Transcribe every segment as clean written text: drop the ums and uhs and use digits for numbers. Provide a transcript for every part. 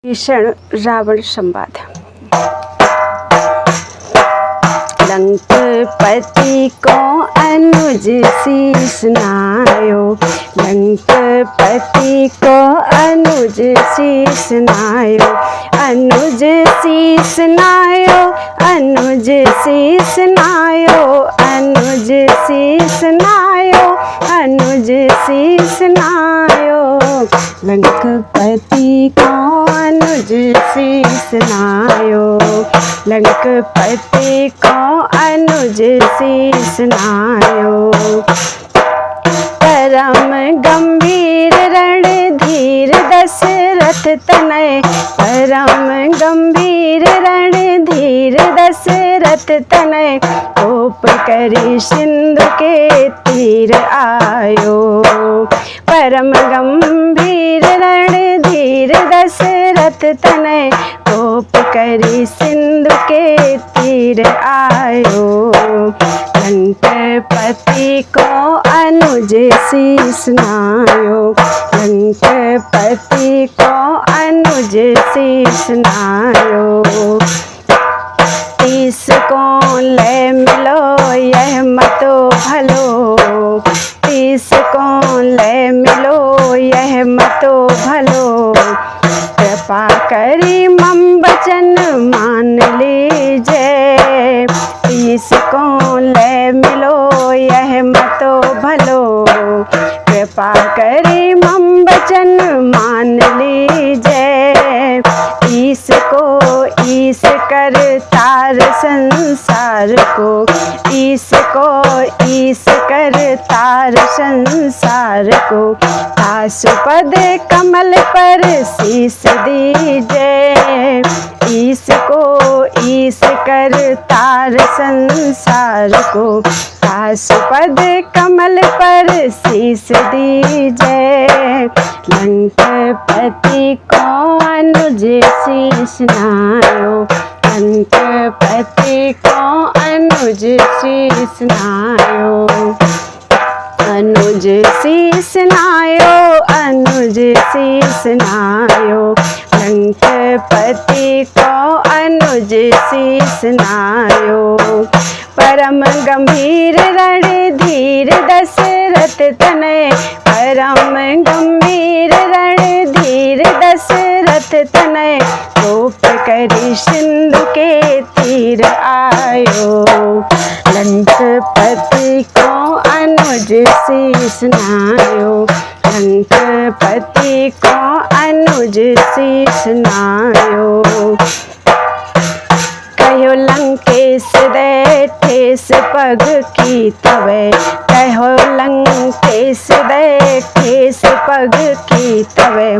भीषण रावण संवाद। लंकपति को अनुज शीस नायो, लंकपति को अनुज शीस नायो, अनुज शीस नायो, अनुज शीस नायो, अनुज शीस नायो, अनुज शीस नायो। लंकपति को अनुज शीस नायो, लंकपति को अनुज शीस नायो। परम गंभीर रणधीर दशरथ तनय, परम गंभीर रणधीर दशरथ तनय, कोप करी सिंधु के तीर आयो। परम गंभीर रणधीर दशरथ तनय, कोप करी सिंधु के तीर आयो। लंकपति को अनुज शीस नायो, लंकपति को अनुज शीस नायो। तीस को ले मिलो यह मतो भलो, तीस को ले मिलो यह मतो भलो। कृपा करी मम वचन मान लीजिए, तीस को ले मिलो यह मतो भलो। कृपा करी मम वचन मान लीजिए, ईस को ईस कर तार संसार को, ईस को ईस कर तार संसार को। आशुपद कमल पर शीस दीजिए, ईस को ईस कर तार संसार को। आशुपद कमल पर शीस दीजिए, लंकपति को अनुज शीस नायो, लंकपति को अनुज शीस नायो। अनुज शीस नायो, अनुज शीस नायो, लंकपति को अनुज शीस नायो। परम गंभीर रणधीर दशरथ तनय, परम गंभीर रणधीर दशरथ तनय, कोप करी सिंधु के तीर आयो। लंकपति को अनुज शीस नायो, लंकपति को अनुज शीस नायो। कहो लंकेश दे ठेस पग की तवे, कहो लंकेश दे ठेस पग की तवे।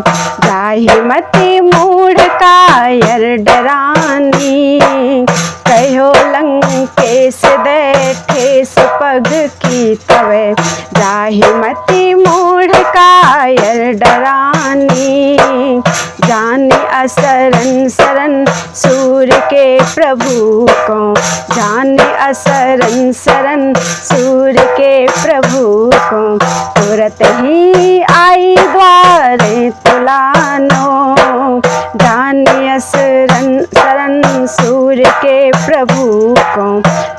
जाहि मति मूढ़ कायर डरानी, कहो लंकेश दे ठेस पग की तवे। जाहि मति मूढ़ कायर डरानी, जाने असरन शरण सूर्य के प्रभु को, जाने असरन शरण सूर्य के प्रभु को। तुरत ही आई द्वारे तुलानो, जाने असरन शरण सूर्य के प्रभु को।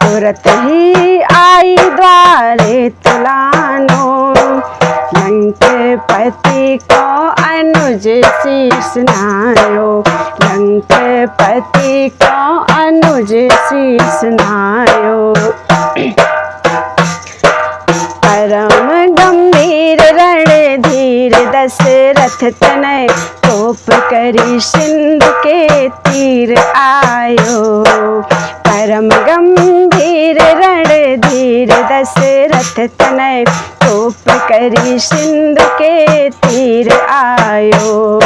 तुरत ही आई द्वारे तुलानो, लंकपति को अनुज शीस नायो, लंकपति को अनुज शीस नायो। परम गंभीर रणधीर दशरथ तनय, कोप करी सिंधु के तीर आयो। परम गंभीर रणधीर दशरथ तनय, कोप करी सिंधु के तीर आयो।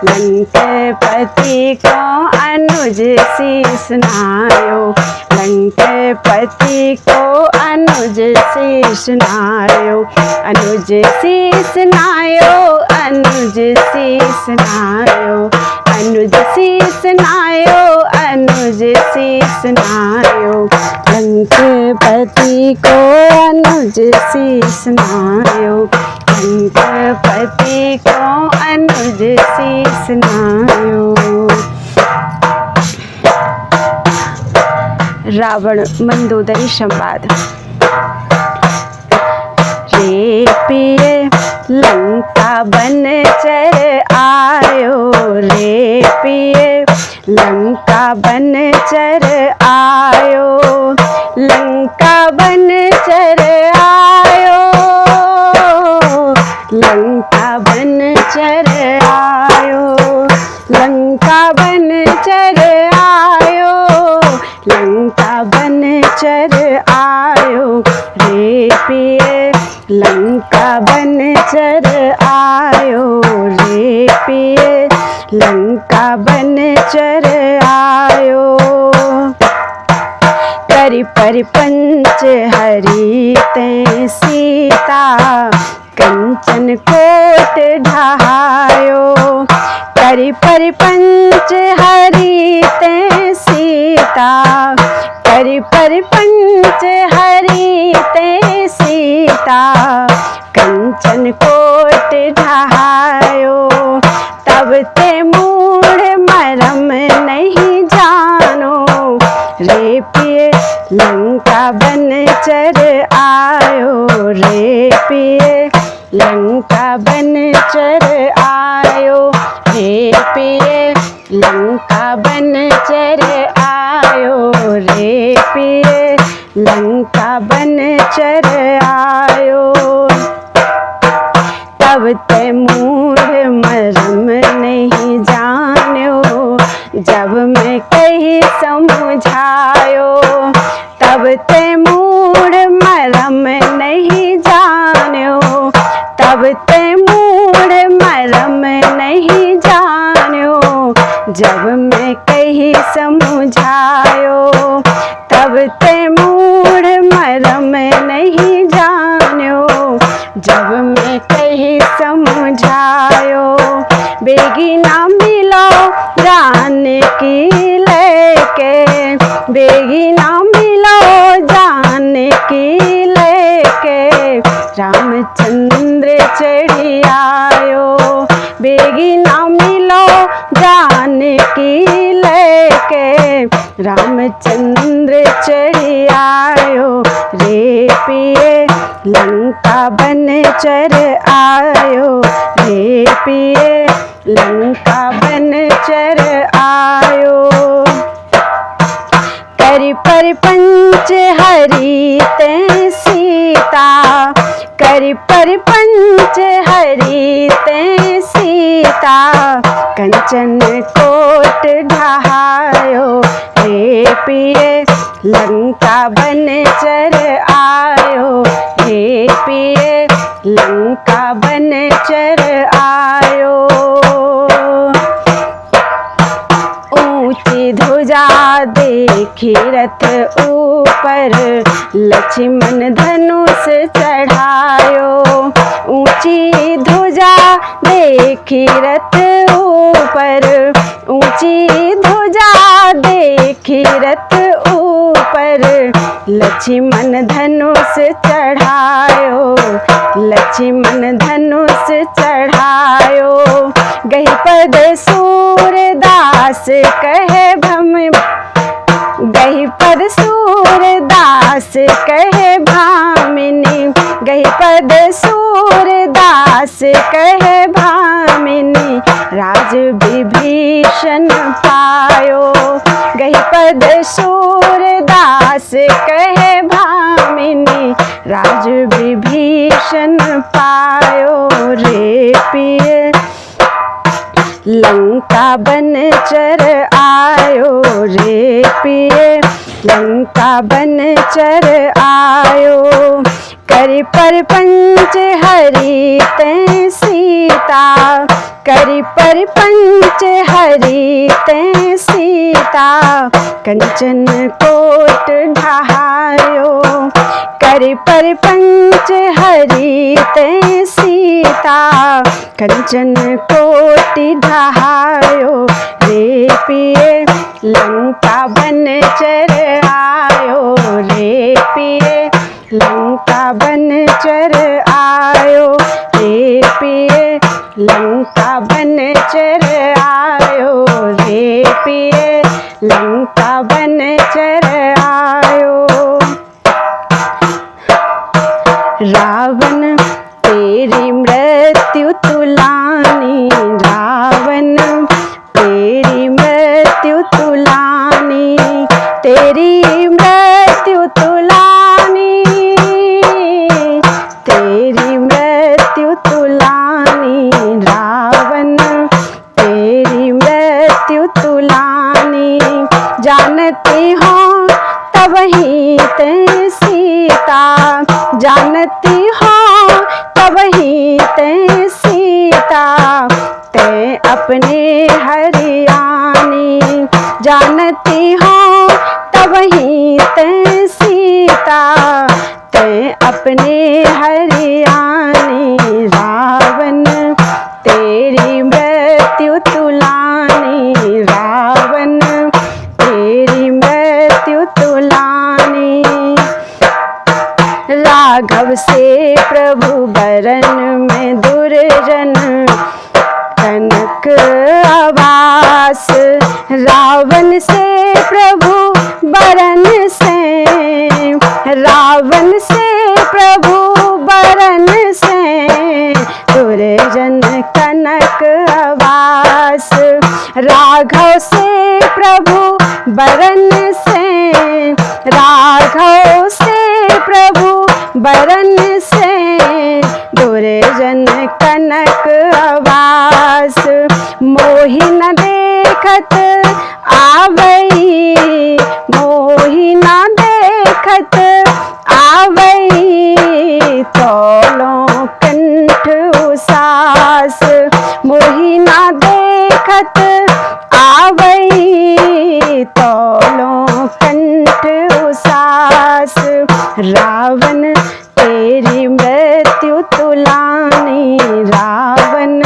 लंकपति को अनुज शीस नायो, लंकपति को अनुज शीस नायो। अनुज शीस नायो, अनुज शीस नायो, अनुज शीस नायो, अनुज शीस नायो। लंकपति को अनुज शीस नायो, लंकपति को अनुज शीस नायो। रावण मंदोदरी संवाद। रे पिए लंका बन चर आयो, रे पिए लंका बन चर आयो, लंका बन चर आयो, लंका बन चर आयो, लंका बन चर आयो, लंका बन चर आयो, रे पिए लंका बन चर आयो, रे पिए लंका बन चर आयो। करि परिपंच हरि ते सीता, कंचन कोट ढहायो, करि परिपंच हरि ते सीता, करि परिपंच हरि ते सीता, कंचन कोट ढहायो, तब ते मूढ़ मरम नहीं जानो, रे पिए लंका बन चर आयो, रे पिए लंका बन चर आयो, रे पिए लंका बन चर आयो, रे पिए लंका बन चर आयो। तब ते मूढ़ मरम नहीं जान्यो, जब मैं कही समझायो, तब ते मूढ़ मरम नहीं जान्यो, तब ते मूढ़ मरम नहीं जान्यो, जब मैं कही समझायो, तब ते मूढ़ मरम नहीं जान्यो, जब मैं कही समझायो। बेगी ना मिलो जानकी लेके, बेगी ना मिलो जानकी लेके, रामचंद्र चढ़ी आयो, बेगी ना मिलो जानकी लेके, रामचंद्र चढ़ी आयो, रे पिए लंका बन चर आयो, रे पिए लंका बन चर आयो। करि परिपंच हरि ते सीता, करि परिपंच हरि ते सीता, कंचन कोट ढहायो, रे पिए लंका बन चर आयो, रे पिए लंका बन चर आयो। ऊंची ध्वजा देखी रथ ऊपर, लक्ष्मण धनुष चढ़ायो, ऊंची ध्वजा देखी रथ ऊपर, ऊंची ध्वजा देखी रथ ऊपर, लक्ष्मण धनुष चढ़ायो, लक्ष्मण धनुष चढ़ायो। गही पद सूरदास कहे भम, गही पद सूरदास कहे भामिनी, गही पद सूरदास कहे भामिनी, राज विभीषण पायो, गही पद सूरदास कहे भामिनी, राज विभीषण पायो, रे पिए लंका बन चर आयो, रे पिए लंका बन चर आयो। करि परिपंच हरि ते सीता, करि परिपंच हरि ते सीता, कंचन कोट ढहायो, करि परिपंच हरि ते सीता, कंचन कोटि ढहायो, रे पिए लंका बन चर आयो, रे पिए लंका बन चर आयो, रे पिए लंका बन चर आयो, रे पिए लंका बन चर आयो। तब से प्रभु बरन में दुर्जन कनक आवास। रावण से प्रभु बरन से, रावण से प्रभु बरन से दुर्जन कनक आवास। राघव से प्रभु बरन से, राघव से प्रभु बरन से दुर्जन कनक आवास। मोहि न देखत आवई, मोहि न देखत आवई तोलों कंठ उसास। मोहि न देखत आवई तोलों कंठ उसास। रावण तेरी मृत्यु तुलानी, रावण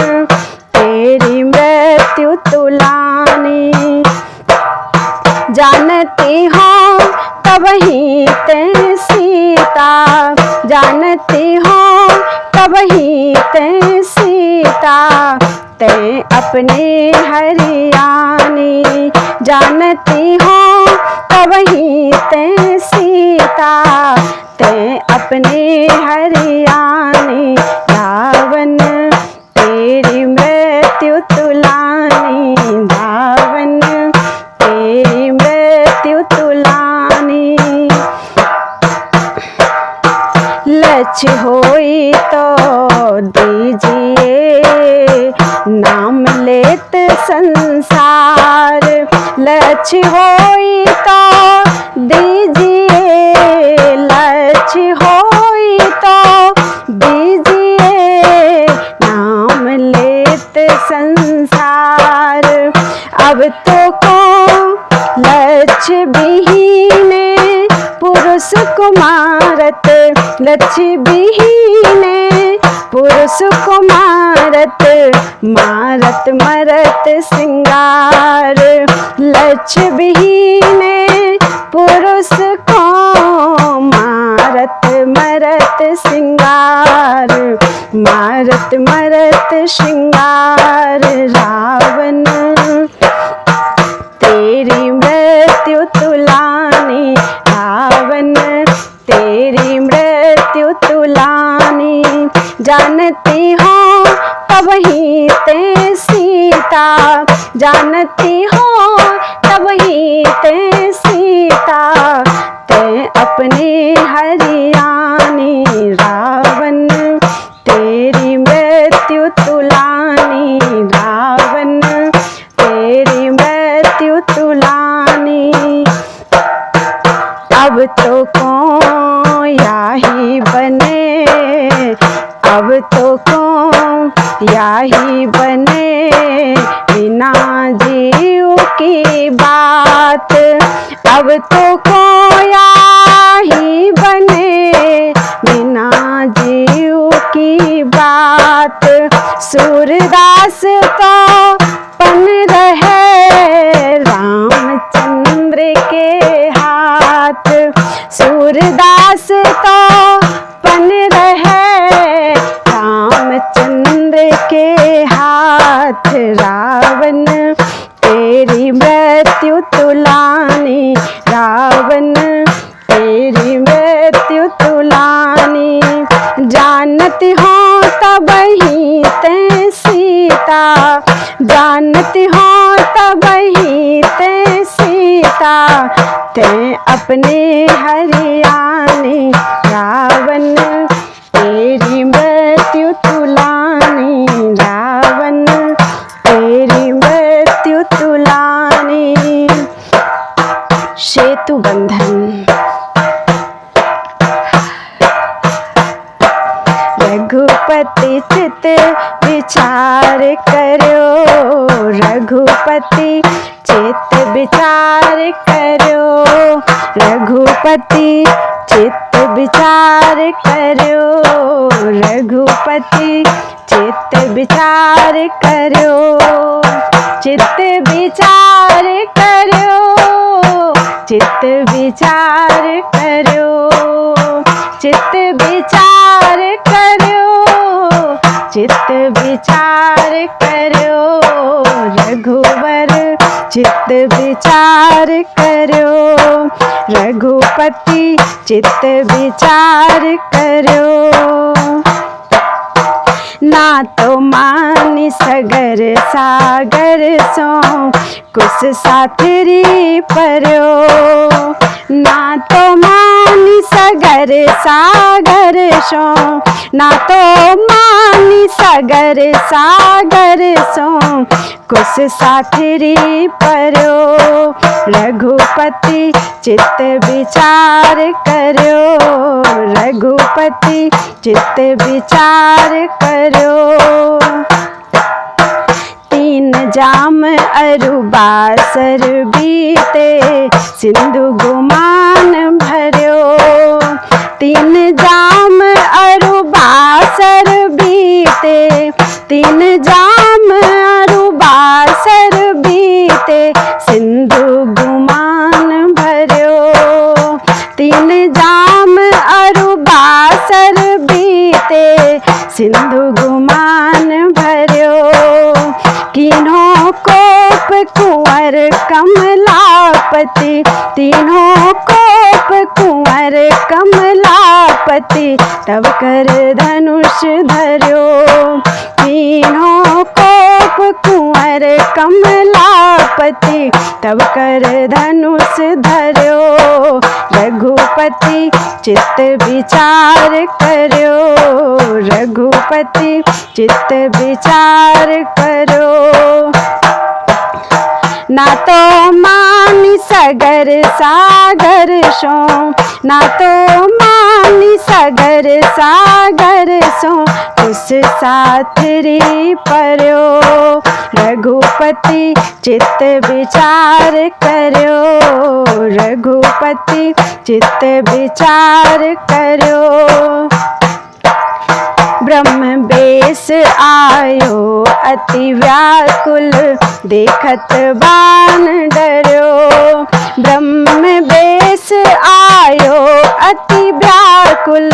तेरी मृत्यु तुलानी। जानती हूँ तबही ते सीता, जानती हूँ तबही ते सीता ते अपने हरियाणी। जानती हूँ तबही ते सीता ते अपने हरियाणी। रावण तेरी मृत्यु तुलानी, रावण तेरी मृत्यु तुलानी। लक्ष्य होई तो दीजिए नाम लेत संसार। लक्ष्य होई तो दीजिए, लक्ष्य होई तो दीजिए नाम लेत संसार। अब तो को लक्ष्य विहीने पुरुष कुमारत, लक्ष्य विहीने पुरुष कुमारत मारत मरत सिंगार। लक्ष्य विहीने पुरुष को मारत मरत सिंगार, मारत मरत श्रृंगार। रावण तेरी मृत्यु तुलानी, रावण तेरी मृत्यु तुलानी। जानती हूँ तबही ते सीता, जानती हूँ तबही ते सीता ते अपने हरियाणी। रावण तेरी मृत्यु तुलानी, रावण तेरी मृत्यु तुलानी। अब तो को याही बने, अब तो को याही बने बिना जीव की बात। अब तो को याही बने बिना जीव की बात। सूरदास तो पन रहे रामचंद्र के हाथ, सूरदास तो पन रहे रामचंद्र के हाथ। रावण तेरी मृत्यु तुलानी, रावण तेरी मृत्यु तुलानी। जानती हूँ तबही ते सीता, जानती हूँ तबही ते सीता ते अपने हरियाणी। रावण तेरी मृत्यु तुलानी, रावण तेरी मृत्यु तुलानी। सेतु बंधन। रघुपति चित विचार करो, रघुपति चित विचार करो, रघुपति चित विचार करो, रघुपति चित विचार करो, चित विचार करो, चित विचार करो, चित विचार करो रघुवर चित्त विचार करो रघुपति चित्त विचार करो ना तो मानि सगर सागर सो कुछ साथरी पर्यो ना तो मानि सगर सागर सो ना तो मानि सगर सागर सो कुछ साथरी पर्यो रघुपति चित्त विचार करो रघुपति चित्त विचार करो तीन जाम अरु बासर बीते सिंधु गुमान भर्यो तीन जाम अरु बासर बीते तीन जाम अरु बासर बीते सिंधु गुमान भर्यो तीन जाम अरु बासर बीते सिंधु गुमान भर्यो किन्हों कोप कुंवर कमलापति तीनों कोप कुंवर कमलापति तब कर धनुष धर्यो तीनों कोप कुंवर कमलापति तब कर धनुष धर्यो रघुपति चित्त विचार करो रघुपति चित्त विचार करो ना तो मानि सगर सागर सो ना तो मानि सगर सागर सो उस साथरी पर्यो रघुपति चित्त विचार करो रघुपति चित्त विचार करो ब्रह्म बेस आयो अति व्याकुल देखत बान डर्यो ब्रह्म बेस आयो अति व्याकुल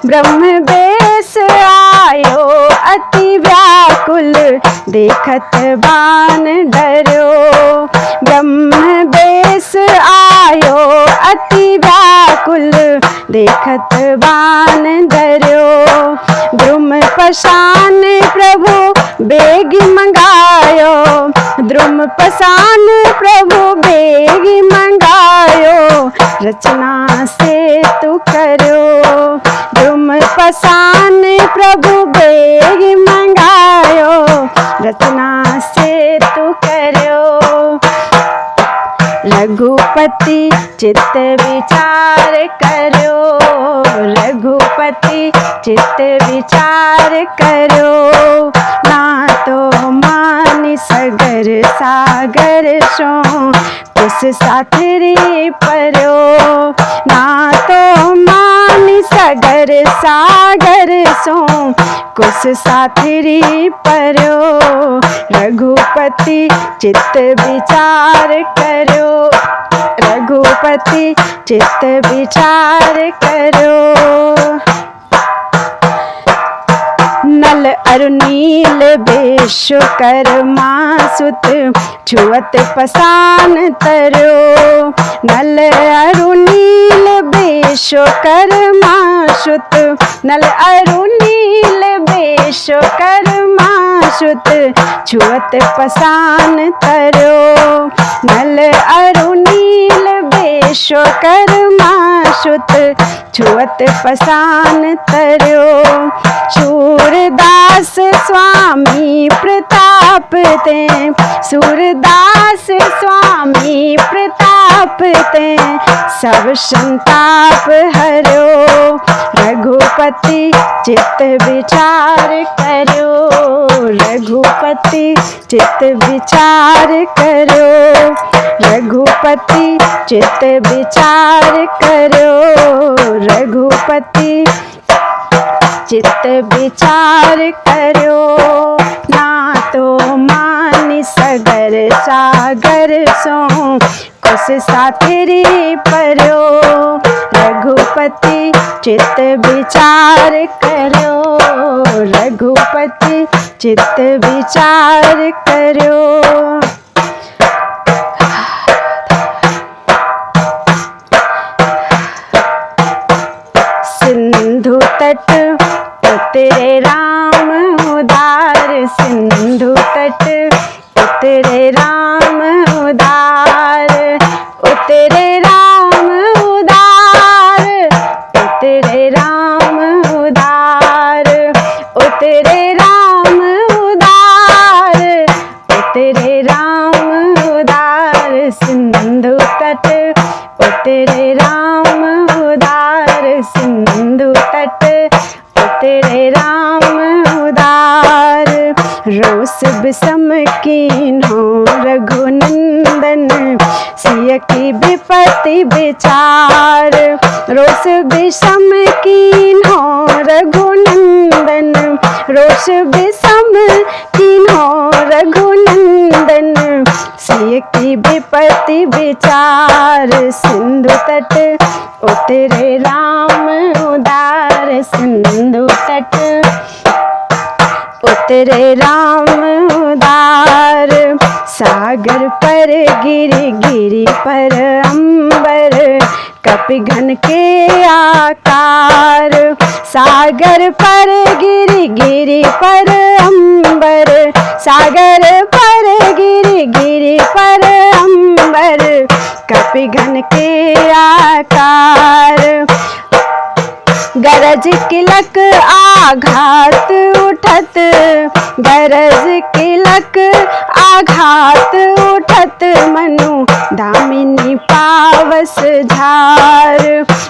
ब्रह्म बेस आयो अति व्याकुल देखत बान डर्यो ब्रह्म बेस आयो अति व्याकुल देखत बान डर्यो द्रुम पशान प्रभु बेग मंगायो द्रुम पशान प्रभु बेग मंगायो रचना से तू करो द्रुम पशान प्रभु बेग मंगायो रचना से तू करो रघुपति चित्त विचार करो रघुपति चित्त विचार करो ना तो मानि सगर सागर सो कुछ साथरी पर्यो ना तो मानि सगर सागर सो कुछ साथरी पर्यो रघुपति चित्त विचार करो रघुपति चित्त विचार करो नल अरु नील विश्वकर्मा सुत छुअत पसान तरो नल अरु नील विश्वकर्मा सुत नल अरु नील विश्वकर्मा सुत छुअत पसान तरो नल अरु नील विश्वकर्मा सुत छुअत पसान तरो सूरदास स्वामी प्रताप ते सूरदास स्वामी प्रताप ते सब संताप हरो रघुपति चित्त विचार करो रघुपति चित्त विचार करो रघुपति चित्त विचार करो रघुपति चित्त विचार करो ना तो मानि सगर सागर सो कुछ साथरी पर्यो रघुपति चित्त विचार करो रघुपति चित्त विचार करो। सिंधु तट उतरे राम उदार, सिंधु तट उतरे राम उदार, उतरे राम उदार, उतरे राम उदार, उतरे राम उदार, उतरे राम उदार, सिंधु तट उतरे राम उदार, सिंधु तट उतरे राम उदार। रोष विषम कीन्हो रघुनंदन, सिय की विपत्ति विचार। रोष विषम कीन्हो रघुनंदन, रोष विषम कीन्हो रघुनंदन, सिय की विपत्ति विचार। सिंधु तट उतरे राम उदार, सिंधु तट उतरे राम उदार। सागर पर गिरि, गिरि पर अंबर, कपिघन के आकार। सागर पर गिरि, गिरि पर अंबर, सागर पर गिरि, गिरि पर अंबर, कपिघन के आकार। गरज किलक आघात उठत, गरज किलक आघात उठत, मनु दामिनी पावस झार।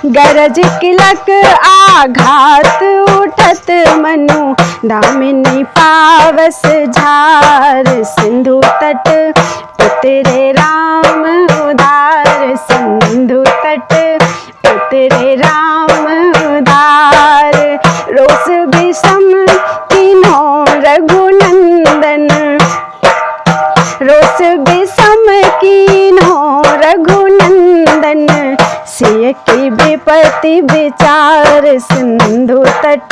गरज किलक आघात उठत, मनु दामिनी पावस झार। सिंधु तट उतरे राम उदार, सिंधु तट उतरे राम उदार। रोष विषम कीन्हो रघुनंदन, रोष विषम कीन्हो रघुनंदन, सिय की विपत्ति विचार। सिंधु तट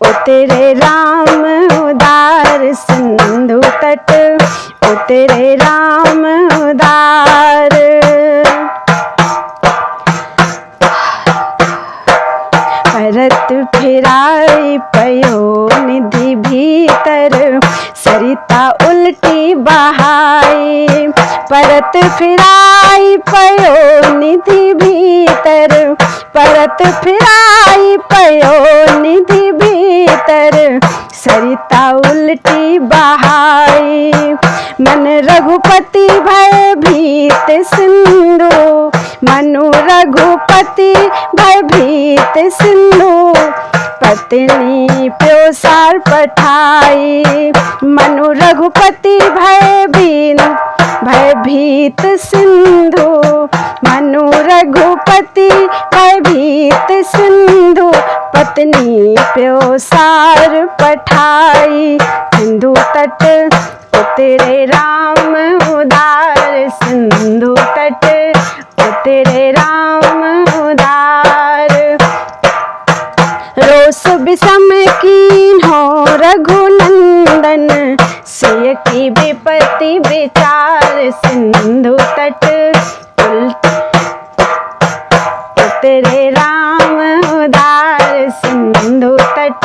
उतरे राम उदार, सिंधु तट उतरे राम उदार। परत फिराई पयो निधि भीतर, सरिता उल्टी बहाई। परत फिराई पयो निधि भीतर, परत फिराई पयो निधि भीतर, सरिता उल्टी बहाई। मन रघुपति भयभीत सिंधु, मनु रघुपति भयभीत सिंधु, पत्नी प्योसार पठाई। मनु रघुपति भयभीत सिंधु, मनु रघुपति भयभीत सिंधु, पत्नी प्योसार पठाई। सिंधु तट उतरे राम उदार, सिंधु तट उतरे राम उदार। रोष विषम कीन्हो रघुनंदन, सिय की विपत्ति विचार। सिंधु तट उतरे राम उदार, सिंधु तट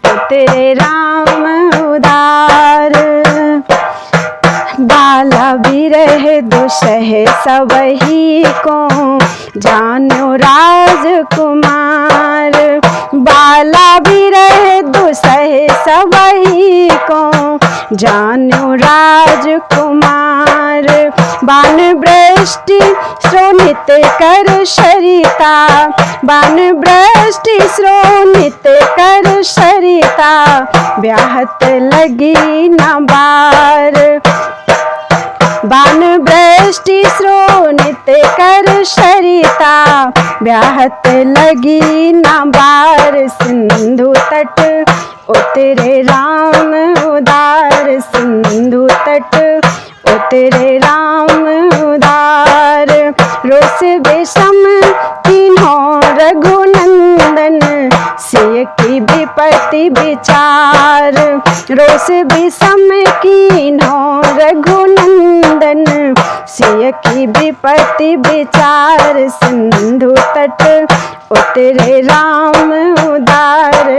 उतरे राम उदार। बाला बिरह दुसह सबही को, जानो राजकुमार। बाला बिरह दुसह सबही को, जानो राजकुमार। बान वृष्टि श्रोणित कर सरिता, बान वृष्टि श्रोणित कर सरिता, ब्याहत लगी न बार। बान वृष्टि श्रोणित कर सरिता, ब्याहत लगी न बार। सिंधु तट उतरे राम उदार, सिंधु तट उतरे राम उदार। रोष विषम कीन्हो रघुनंदन, सिय की विपत्ति विपत्ति विचार रोष विषम कीन्हो रघुनंदन सिय की विपत्ति विचार सिंधु तट उतरे राम उदार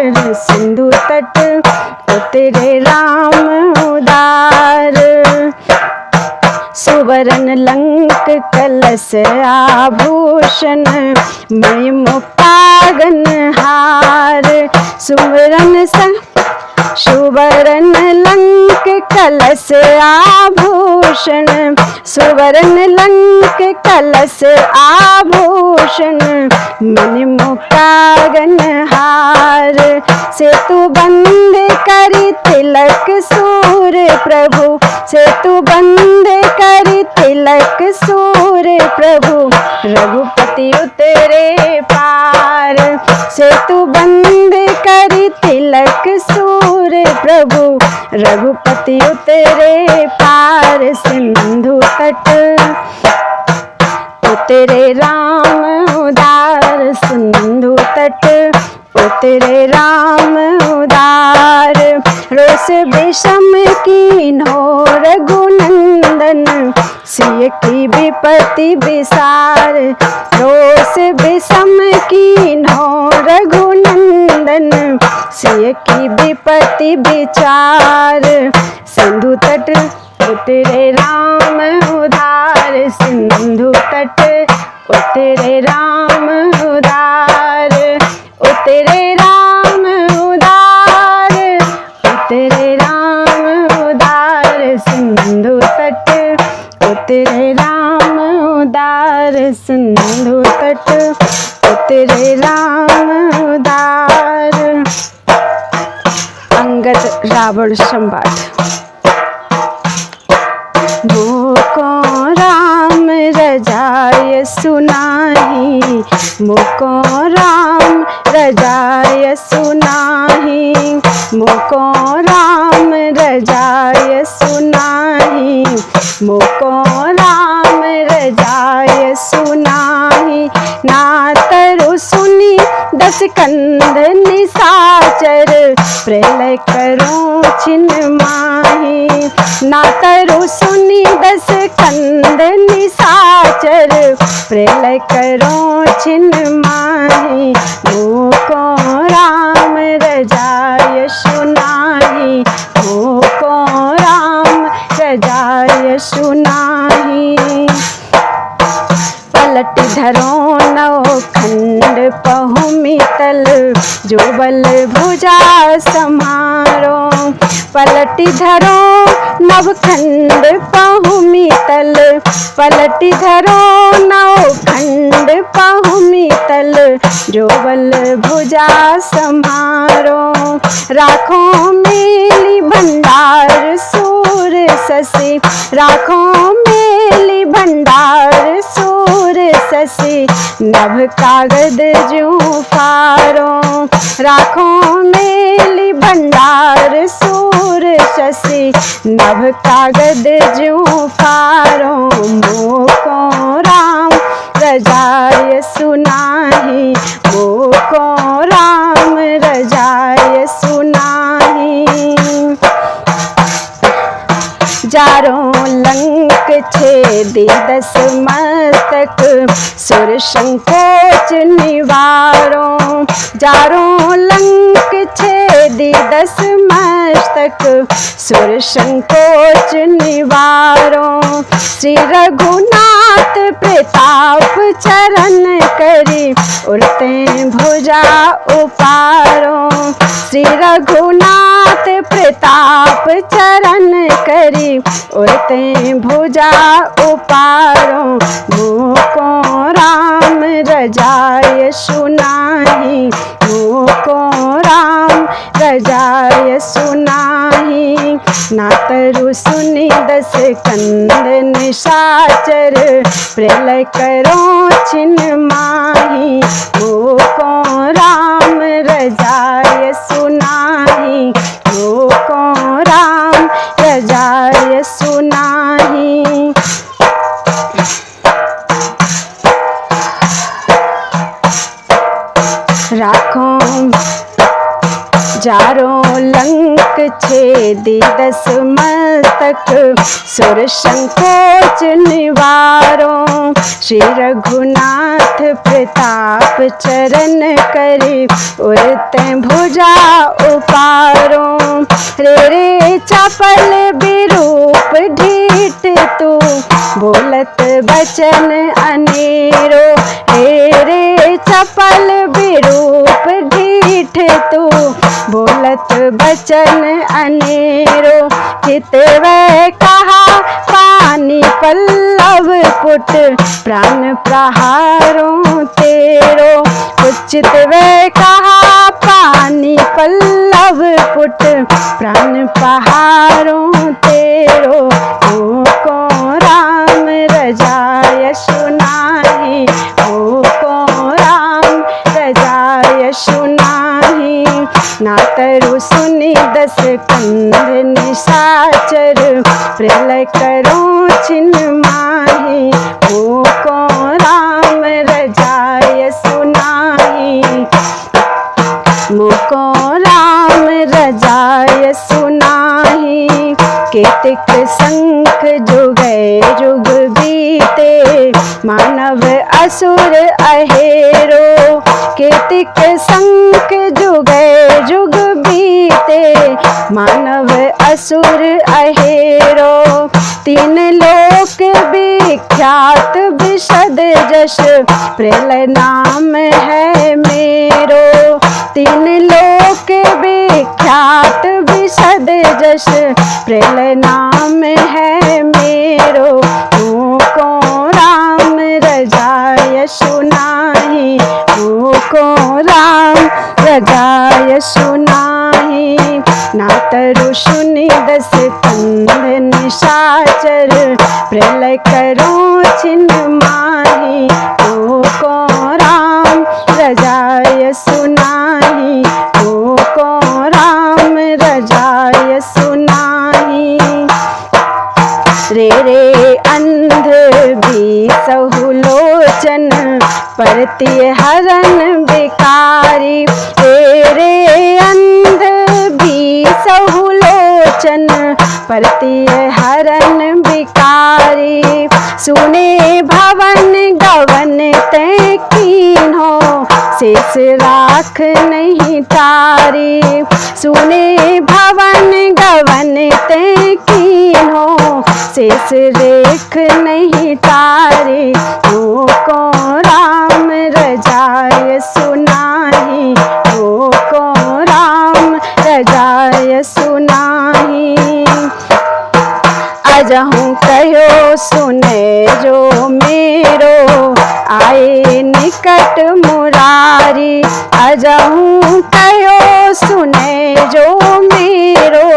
सिंधु तट उतरे राम उदार सुवर्ण लंक कलश आभूषण मणि मुक्तागन हार सुवर्ण लंक कलश आभूषण सुवर्ण लंक कलश आभूषण मणि मुक्तागन हार सेतु बंद करी तिलक सूर प्रभु सेतु बंद करी तिलक सूर प्रभु रघुपति उतरे पार सेतु बंद करी तिलक सूर प्रभु रघुपति उतरे पार सिंधु तट उतरे राम उदार सिंधु तट उतरे राम उदार रोष विषम कीन्हो रघुनंदन सिय की विपत्ति विसार रोष विषम कीन्हो रघुनंदन सिय की विपत्ति विचार सिंधु तट उतरे राम उदार सिंधु तट उतरे राम उदार उतरे राम उदार उतरे राम उदार सिंधु तट उतरे राम उदार सिंधु तट उतरे राम उदार। अंगद रावण संवाद। मोको राम रजाय सुनाही मोको राम रजाय सुनाही मोको राम रजाय सुनाही मोको राम रजाय सुनाही ना तरु सुनी दस कंध निशाचर प्रलय करो छिन्न माही ना तरु सुनी दस कंध निशाचर प्रलय करो छिन्न माही मोको राम रजाय सुनाही मोको राम रजाय सुनाही पलट धरो नौ खंड पहुमितल जो बल भुजा समारो पलट धरो नव खंड पहुमितल पलट धरो नौ खंड पहुमितल जो बल भुजा समारो राखो मेली भंडार सूर शशि राखो मेली भंडार सूर शशि नभ कागद जो फारो राखो मेली भंडार सूर शशि नभ कागद जो फारो मोको राम रजाय सुनाही मोको राम रजाय सुनाही जारो लंक छेदी दस मस्तक सुर संकोच निवारो जारो लंक छेदी दस मस्तक सुर संकोच निवारो श्री रघुनाथ प्रताप चरण करी उड़ते भुजा उपारो श्री रघुनाथ प्रताप चरण करी उड़ते भुजा उपारो मोको राम रजाय सुनाही मोको राम रजाय सुनाही ना तरु सुनी दस कंद निशाचर प्रलय करो छिन्न माही मोको राम रजाय सुनाही मोको राम रजाय सुनाही राखो जारो भेदी 10 मस्तक सुर संकोच निवारो। श्री रघुनाथ प्रताप चरण करे उरते भुजा उपारो। रे चपल विरूप ढीठ तू बोलत बचन अनेरो। रे चपल विरूप ढीठ तू बोलत बचन अनेरो। हितवै कहा पानी पल्लव पुट प्राण प्रहारों तेरो। उचित वे कहा पानी पल्लव पुट प्राण प्रहारों तेरो। को राम रजाय सुनाही, को राम रजाय सुनाही। ना तरु सुनि 10 कंध निशाचर प्रलय करो छिन्न माही। को राम रजाय सुनाही, मुको राम रजाय सुनाही। केतिक संख जुगे जुग बीते मानव असुर अहेरो। केतिक संख जुगे जुग बीते मानव असुर अहेरो। 3 लोक विख्यात विशद जश प्रलय नाम है मेरो। 3 लोक विख्यात विशद जश प्रलय नाम है मेरो। को राम रजाय सुनाही, को राम रजाय सुनाही। ना तरु सुनि 10 कंध निशाचर प्रलय करो छिन्न माही। को राम रजाय सुनाही, को राम रजाय सुनाही। रे अंध भी सहुलोचन परतिय हरन बिकारी। रे अंध भी सहुलोचन परतिय हरन बिकारी। सुने भवन गवन ते कीन्हो शेष राख नहीं तारी। सुने भवन गवन ते कीन्हो शेष रेख नहीं तारी। को राम रजाय सुनाही, को राम रजाय सुनाही। अजहूँ कहो सुने जो मेरो आए निकट मुरारी। अजहूँ कहो सुने जो मेरो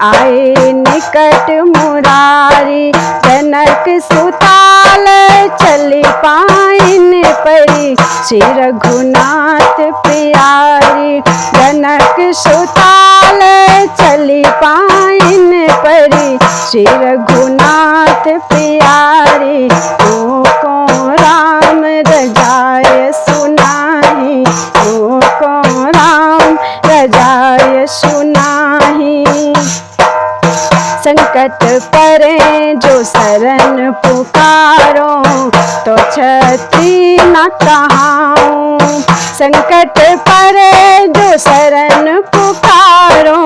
आए निकट मुरारी। जनक सुताल चली पाइन परी श्री रघुनाथ प्यारी। जनक सुताल चली पाइन परी श्री रघुनाथ प्यारी। को राम रजाय सुनाही, को राम रजाय सुनाही। संकट परे जो शरण पुकारो तो छत्री न कहाऊं। संकट परे जो शरण पुकारो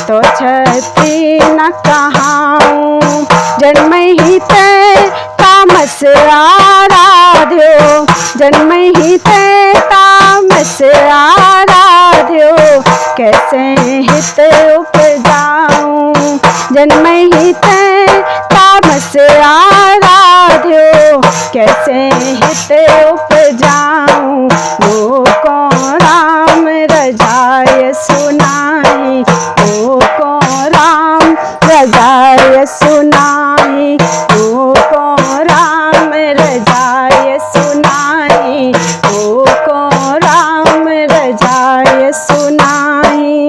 तो छत्री न कहाऊं। जन्म ही ते तामस आराध्यो, जन्म ही ते तामस आराध्यो। कैसे हित उपजाऊं, जन्म ही ते तामस आराध्यो। कैसे हित उपजाऊं, को राम रजाय सुनाही, को राम रजाय सुनाही। को राम रजाय सुनाही, को राम रजाय सुनाही।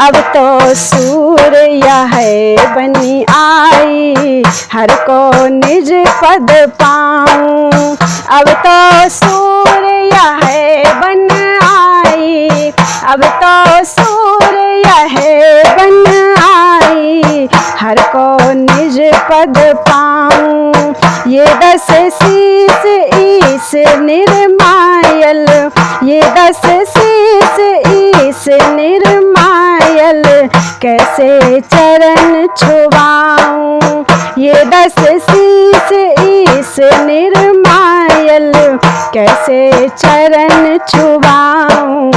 अब तो सूर्य है बनी आई हर को निज पद पाऊं। अब तो सूर्य है बन आई, अब तो सूर्य है बन आई, हर को निज पद पाऊं। ये 10 शीस ईश निर्मायल, ये 10 शीस ईश निर्मायल, कैसे चरण छुवाऊं। ये 10 शीस ईश निर्मायल, कैसे चरण छुवाऊं।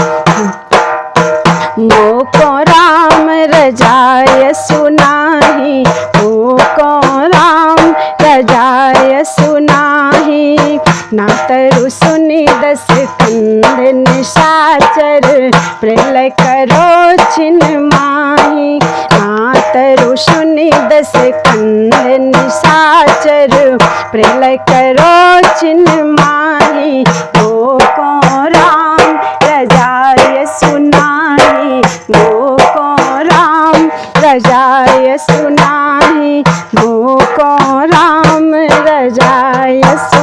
मोको राम रजाय सुनाही, मोको राम रजाय सुनाही। ना तरु सुनि 10 कंद निशाचर, प्रलय करो छिन माही। ना तरु सुनि 10 कंद निशाचर, प्रलय करो छिन माही। मोको राम रजाय सुनाही, मोको राम रजाय सुनाही, मोको राम रजाय सुनाही।